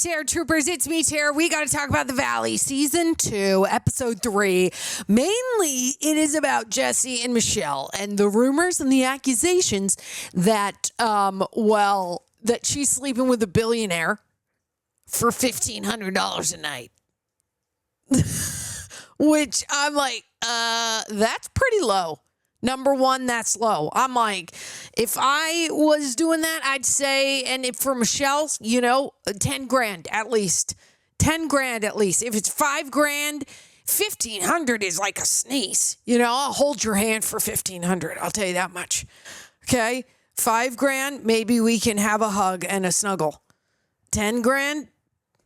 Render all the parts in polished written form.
Terror Troopers, it's me, Terror. We got to talk about The Valley, Season 2, Episode 3. Mainly, it is about Jesse and Michelle and the rumors and the accusations that, that she's sleeping with a billionaire for $1,500 a night. Which I'm like, that's pretty low. Number one, that's low. I'm like, if I was doing that, I'd say, and if for Michelle, 10 grand at least. 10 grand at least. If it's 5 grand, 1,500 is like a sneeze. I'll hold your hand for 1,500. I'll tell you that much. Okay? 5 grand, maybe we can have a hug and a snuggle. 10 grand,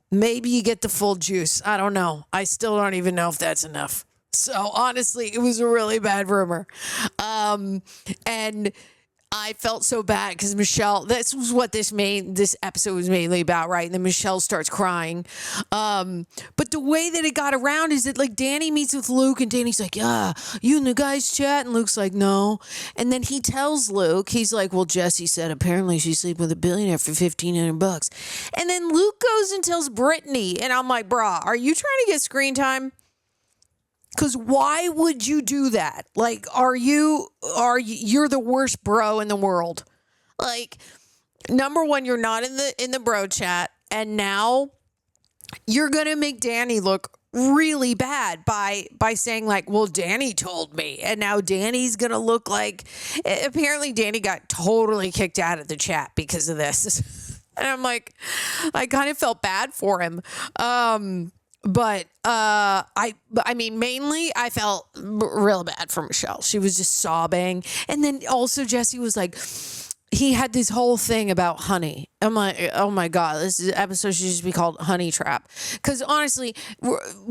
maybe you get the full juice. I don't know. I still don't even know if that's enough. So honestly, it was a really bad rumor. And I felt so bad because Michelle, this was what this episode was mainly about, right? And then Michelle starts crying. But the way that it got around is that like Danny meets with Luke and Danny's like, yeah, you and the guys chat. And Luke's like, no. And then he tells Luke, he's like, well, Jesse said apparently she's sleeping with a billionaire for $1,500. And then Luke goes and tells Brittany. And I'm like, brah, are you trying to get screen time? Because why would you do that? Like, you're the worst bro in the world. Like, number one, you're not in the bro chat. And now you're going to make Danny look really bad by saying like, well, Danny told me. And now Danny's going to look like, apparently Danny got totally kicked out of the chat because of this. And I'm like, I kind of felt bad for him. But I mean, mainly I felt real bad for Michelle. She was just sobbing. And then also Jesse was like, he had this whole thing about honey. I'm like, oh my God, this episode should just be called Honey Trap. Because honestly,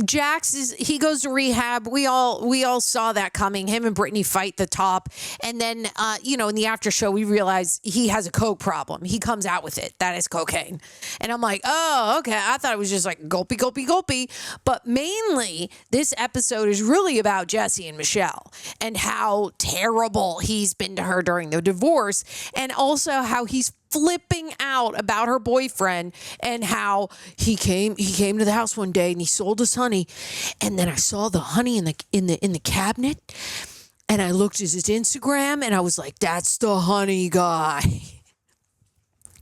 Jax he goes to rehab. We all saw that coming. Him and Brittany fight the top. And then, in the after show, we realize he has a coke problem. He comes out with it. That is cocaine. And I'm like, oh, okay. I thought it was just like gulpy, gulpy, gulpy. But mainly, this episode is really about Jesse and Michelle and how terrible he's been to her during the divorce. And also how he's flipping out about her boyfriend and how he came to the house one day and he sold us honey, and then I saw the honey in the cabinet, and I looked at his Instagram and I was like, that's the honey guy.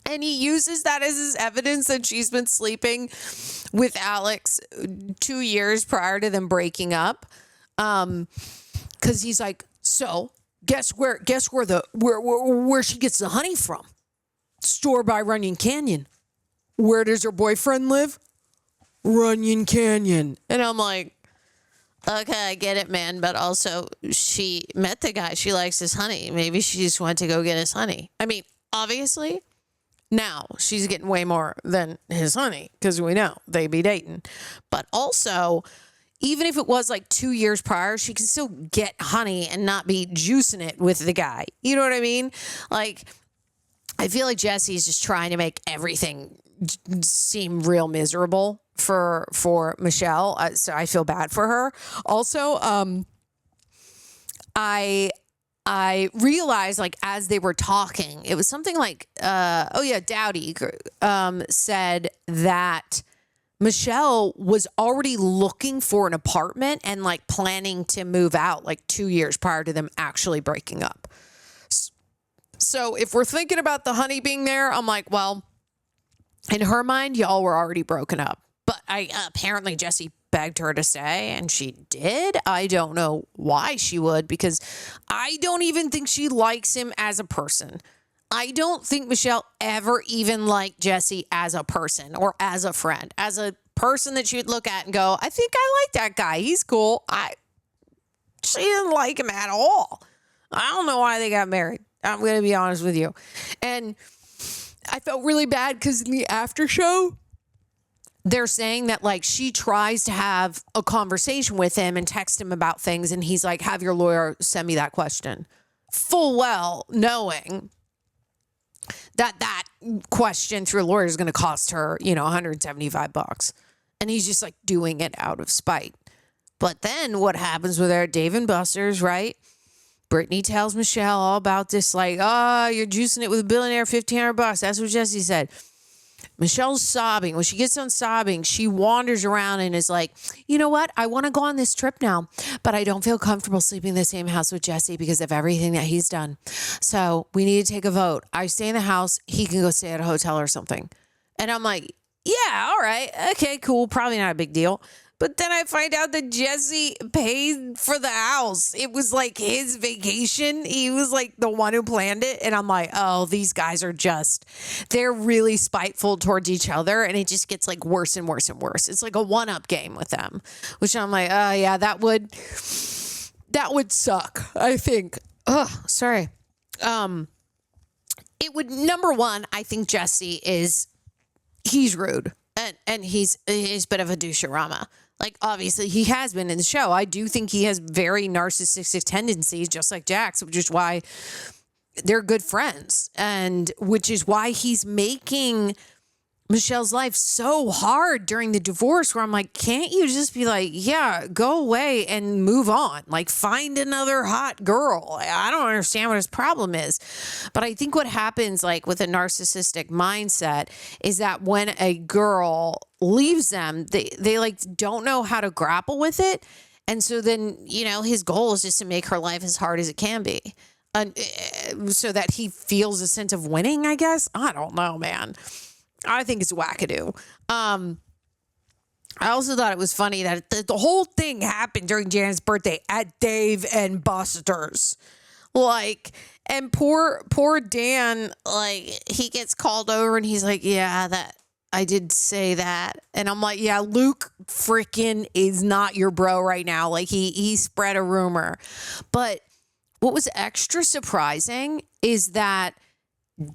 And he uses that as his evidence that she's been sleeping with Alex 2 years prior to them breaking up, because he's like, so guess where she gets the honey from? Store by Runyon Canyon. Where does her boyfriend live? Runyon Canyon. And I'm like, okay, I get it, man. But also, she met the guy. She likes his honey. Maybe she just went to go get his honey. I mean, obviously, now she's getting way more than his honey because we know they be dating. But also, even if it was like 2 years prior, she can still get honey and not be juicing it with the guy. You know what I mean? Like, I feel like Jesse's just trying to make everything seem real miserable for Michelle. So I feel bad for her. Also, I realized, like, as they were talking, it was something like, Dowdy said that Michelle was already looking for an apartment and like planning to move out like 2 years prior to them actually breaking up. So if we're thinking about the honey being there, I'm like, well, in her mind, y'all were already broken up. But apparently Jesse begged her to stay, and she did. I don't know why she would, because I don't even think she likes him as a person. I don't think Michelle ever even liked Jesse as a person or as a friend, as a person that she would look at and go, I think I like that guy. He's cool. She didn't like him at all. I don't know why they got married. I'm going to be honest with you. And I felt really bad because in the after show, they're saying that like she tries to have a conversation with him and text him about things. And he's like, have your lawyer send me that question. Full well knowing that question through a lawyer is going to cost her, $175. And he's just like doing it out of spite. But then what happens with our Dave and Buster's, right? Brittany tells Michelle all about this, like, oh, you're juicing it with a billionaire, $1,500. That's what Jesse said. Michelle's sobbing. When she gets done sobbing, she wanders around and is like, you know what? I want to go on this trip now, but I don't feel comfortable sleeping in the same house with Jesse because of everything that he's done. So we need to take a vote. I stay in the house. He can go stay at a hotel or something. And I'm like, yeah, all right. Okay, cool. Probably not a big deal. But then I find out that Jesse paid for the house. It was like his vacation. He was like the one who planned it. And I'm like, oh, these guys are they're really spiteful towards each other. And it just gets like worse and worse and worse. It's like a one-up game with them, which I'm like, oh, yeah, that would suck, I think. Oh, sorry. It would, number one, I think Jesse he's rude. And he's a bit of a doucherama. Like, obviously, he has been in the show. I do think he has very narcissistic tendencies, just like Jax, which is why they're good friends. And which is why he's making Michelle's life so hard during the divorce, where I'm like, can't you just be like, yeah, go away and move on? Like, find another hot girl. I don't understand what his problem is. But I think what happens, like, with a narcissistic mindset is that when a girl leaves them, they like don't know how to grapple with it. And so then, his goal is just to make her life as hard as it can be. So that he feels a sense of winning, I guess. I don't know, man. I think it's wackadoo. I also thought it was funny that the whole thing happened during Janet's birthday at Dave and Buster's. Like, and poor Dan, like, he gets called over and he's like, yeah, that I did say that. And I'm like, yeah, Luke freaking is not your bro right now. Like, he spread a rumor. But what was extra surprising is that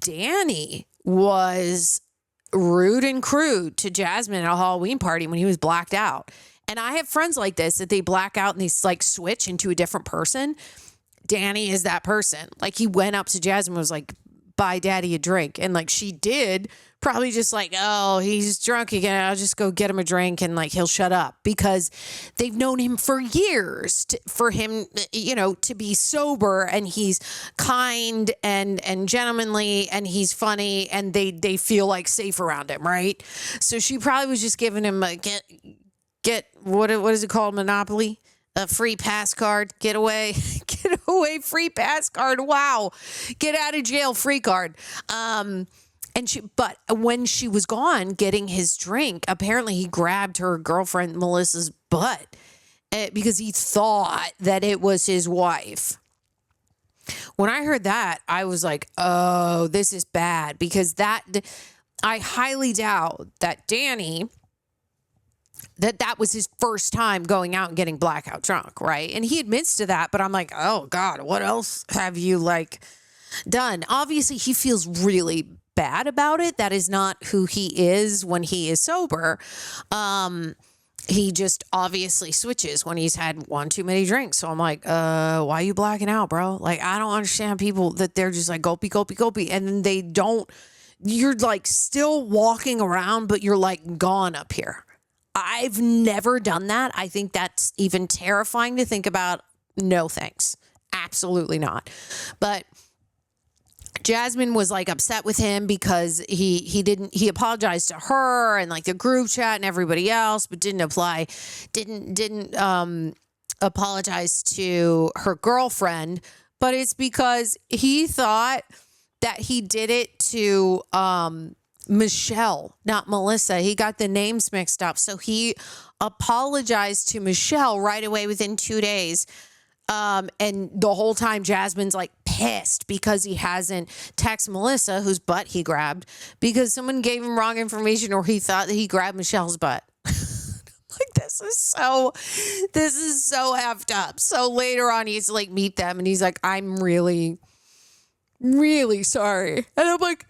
Danny was rude and crude to Jasmine at a Halloween party when he was blacked out. And I have friends like this, that they black out and they like switch into a different person. Danny is that person. Like, he went up to Jasmine and was like, buy daddy a drink. And like, she did, probably just like, oh, he's drunk again, I'll just go get him a drink and like he'll shut up, because they've known him for years for him, to be sober, and he's kind and gentlemanly, and he's funny, and they feel like safe around him, right? So she probably was just giving him a get what is it called, Monopoly? A free pass card, get away, free pass card. Wow. Get out of jail, free card. But when she was gone getting his drink, apparently he grabbed her girlfriend Melissa's butt because he thought that it was his wife. When I heard that, I was like, oh, this is bad, because I highly doubt that Danny, that was his first time going out and getting blackout drunk, right? And he admits to that, but I'm like, oh God, what else have you like done? Obviously, he feels really bad about it. That is not who he is when he is sober. He just obviously switches when he's had one too many drinks. So I'm like, why are you blacking out, bro? Like, I don't understand people that they're just like gulpy, gulpy, gulpy, and then they don't, you're like still walking around, but you're like gone up here. I've never done that. I think that's even terrifying to think about. No thanks. Absolutely not. But Jasmine was like upset with him because he apologized to her and like the group chat and everybody else, but didn't apologize to her girlfriend. But it's because he thought that he did it to Michelle, not Melissa. He got the names mixed up. So he apologized to Michelle right away within 2 days. And the whole time Jasmine's like pissed because he hasn't texted Melissa, whose butt he grabbed, because someone gave him wrong information, or he thought that he grabbed Michelle's butt. Like, this is so effed up. So later on, he's like meet them and he's like, I'm really, really sorry. And I'm like,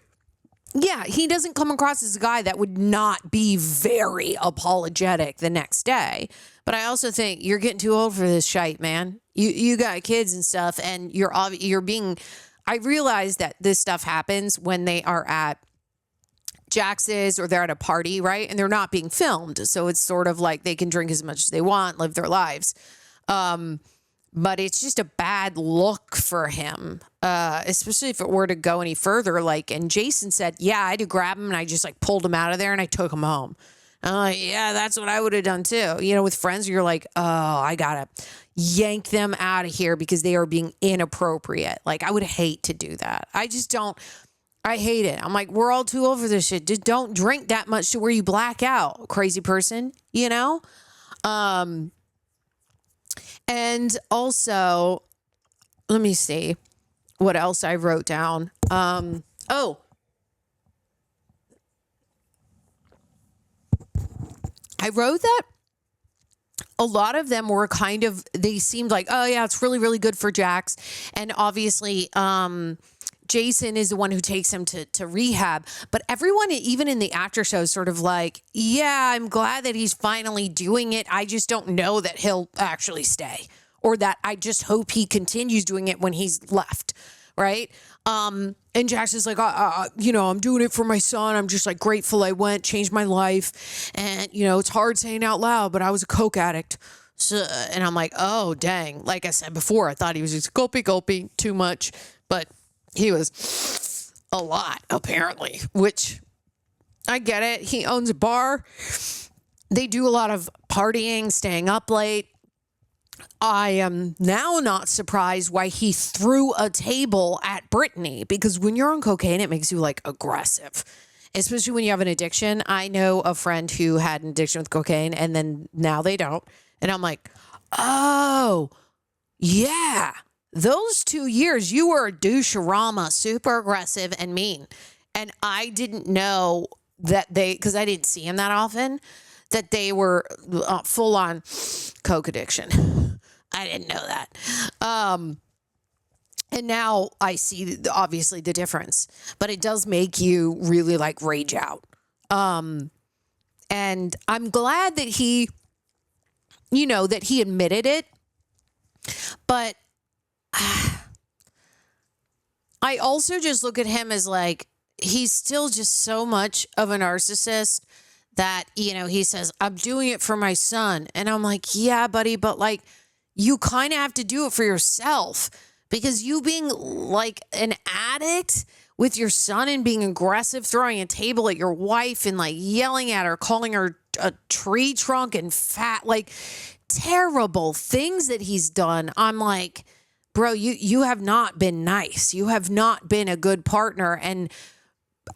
yeah, he doesn't come across as a guy that would not be very apologetic the next day. But I also think you're getting too old for this shite, man. You got kids and stuff, and you're being. I realize that this stuff happens when they are at Jax's or they're at a party, right? And they're not being filmed, so it's sort of like they can drink as much as they want, live their lives. but it's just a bad look for him, especially if it were to go any further. Like, and Jason said, yeah, I had to grab him and I just like pulled him out of there and I took him home. I'm like, yeah, that's what I would have done too. You know, with friends, you're like, oh, I gotta yank them out of here because they are being inappropriate. Like, I would hate to do that. I just don't. I hate it. I'm like, we're all too old for this shit. Just don't drink that much to where you black out, crazy person, you know? And also, let me see what else I wrote down. Oh, I wrote that a lot of them were kind of, they seemed like, oh yeah, it's really, really good for Jax. And obviously, Jason is the one who takes him to rehab. But everyone, even in the after show, is sort of like, yeah, I'm glad that he's finally doing it. I just don't know that he'll actually stay, or that I just hope he continues doing it when he's left. Right. And Jax is like, you know, I'm doing it for my son. I'm just like grateful I went, changed my life. And, you know, it's hard saying out loud, but I was a coke addict. So, and I'm like, oh, dang. Like I said before, I thought he was just gulpy, too much. But he was a lot, apparently, which I get it. He owns a bar. They do a lot of partying, staying up late. I am now not surprised why he threw a table at Brittany, because when you're on cocaine, it makes you like aggressive, especially when you have an addiction. I know a friend who had an addiction with cocaine and then now they don't. And I'm like, oh, yeah, those 2 years you were a doucherama, super aggressive and mean. And I didn't know that because I didn't see him that often, that they were full on coke addiction. I didn't know that. And now I see obviously the difference, but it does make you really like rage out. And I'm glad that he, you know, that he admitted it, but I also just look at him as like, he's still just so much of a narcissist that, you know, he says, I'm doing it for my son. And I'm like, yeah, buddy, but like, you kind of have to do it for yourself, because you being like an addict with your son and being aggressive, throwing a table at your wife and like yelling at her, calling her a tree trunk and fat, like terrible things that he's done. I'm like, bro, you have not been nice. You have not been a good partner. And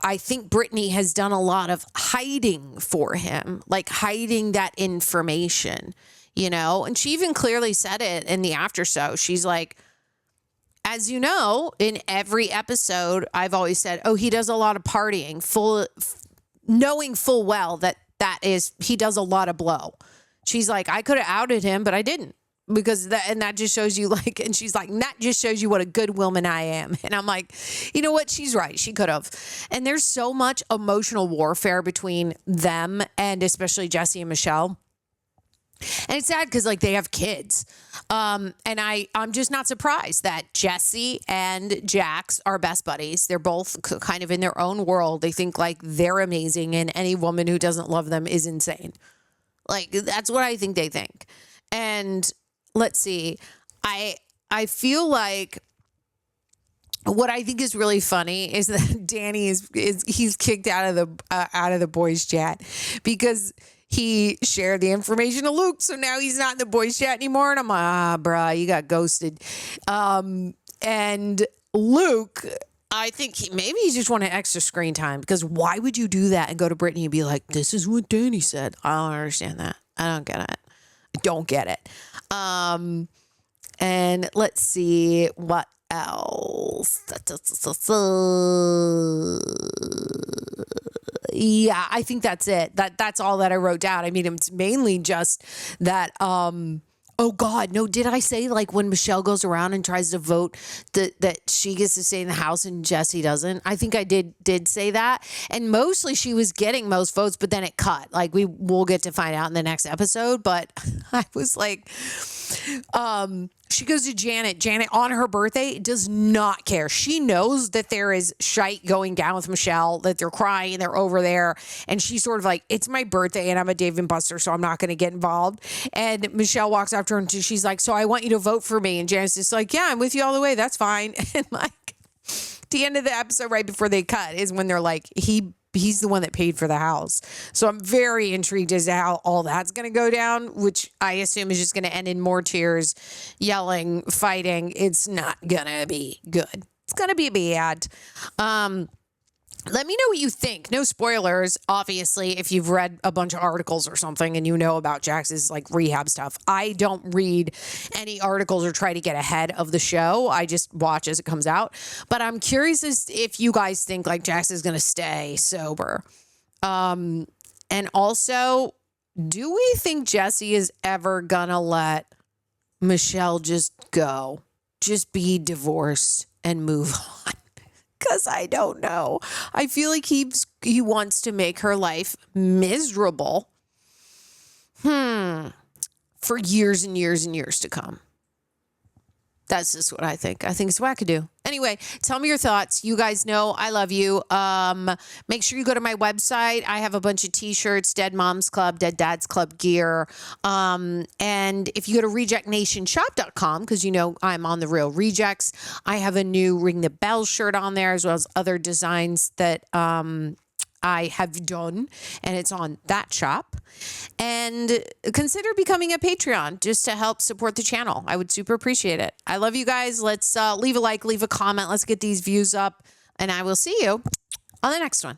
I think Brittany has done a lot of hiding for him, like hiding that information, you know? And she even clearly said it in the after show. She's like, as you know, in every episode, I've always said, oh, he does a lot of partying, knowing full well that he does a lot of blow. She's like, I could have outed him, but I didn't. Because that just shows you like, and she's like, that just shows you what a good woman I am. And I'm like, you know what? She's right. She could have. And there's so much emotional warfare between them, and especially Jesse and Michelle. And it's sad because like they have kids. And I'm just not surprised that Jesse and Jax are best buddies. They're both kind of in their own world. They think like they're amazing, and any woman who doesn't love them is insane. Like, that's what I think they think. And let's see. I feel like what I think is really funny is that Danny he's kicked out of the boys chat because he shared the information to Luke. So now he's not in the boys chat anymore. And I'm like, bruh, you got ghosted. And Luke, I think maybe he just wanted extra screen time, because why would you do that and go to Brittany and be like, this is what Danny said? I don't understand that. I don't get it. I don't get it. And let's see what else. Yeah, I think that's it. That's all that I wrote down. I mean, it's mainly just that, oh God, no, did I say like when Michelle goes around and tries to vote that she gets to stay in the house and Jesse doesn't? I think I did say that. And mostly she was getting most votes, but then it cut. Like we'll get to find out in the next episode. But I was like, She goes to Janet. Janet, on her birthday, does not care. She knows that there is shite going down with Michelle, that they're crying, they're over there. And she's sort of like, it's my birthday and I'm a Dave and Buster, so I'm not going to get involved. And Michelle walks after her and she's like, so I want you to vote for me. And Janet's just like, yeah, I'm with you all the way. That's fine. And like, the end of the episode, right before they cut, is when they're like, he's the one that paid for the house. So I'm very intrigued as to how all that's going to go down, which I assume is just going to end in more tears, yelling, fighting. It's not going to be good. It's going to be bad. Let me know what you think. No spoilers, obviously, if you've read a bunch of articles or something and you know about Jax's like rehab stuff. I don't read any articles or try to get ahead of the show. I just watch as it comes out. But I'm curious as if you guys think like Jax is going to stay sober. And also, do we think Jesse is ever going to let Michelle just go? Just be divorced and move on? Because I don't know. I feel like he wants to make her life miserable. For years and years and years to come. That's just what I think. I think it's wackadoo. Anyway, tell me your thoughts. You guys know I love you. Make sure you go to my website. I have a bunch of t-shirts, Dead Moms Club, Dead Dads Club gear. And if you go to rejectnationshop.com, because you know I'm on the Real Rejects, I have a new Ring the Bell shirt on there, as well as other designs that I have done, and it's on that shop. And consider becoming a Patreon just to help support the channel. I would super appreciate it. I love you guys. Let's leave a like, leave a comment. Let's get these views up, and I will see you on the next one.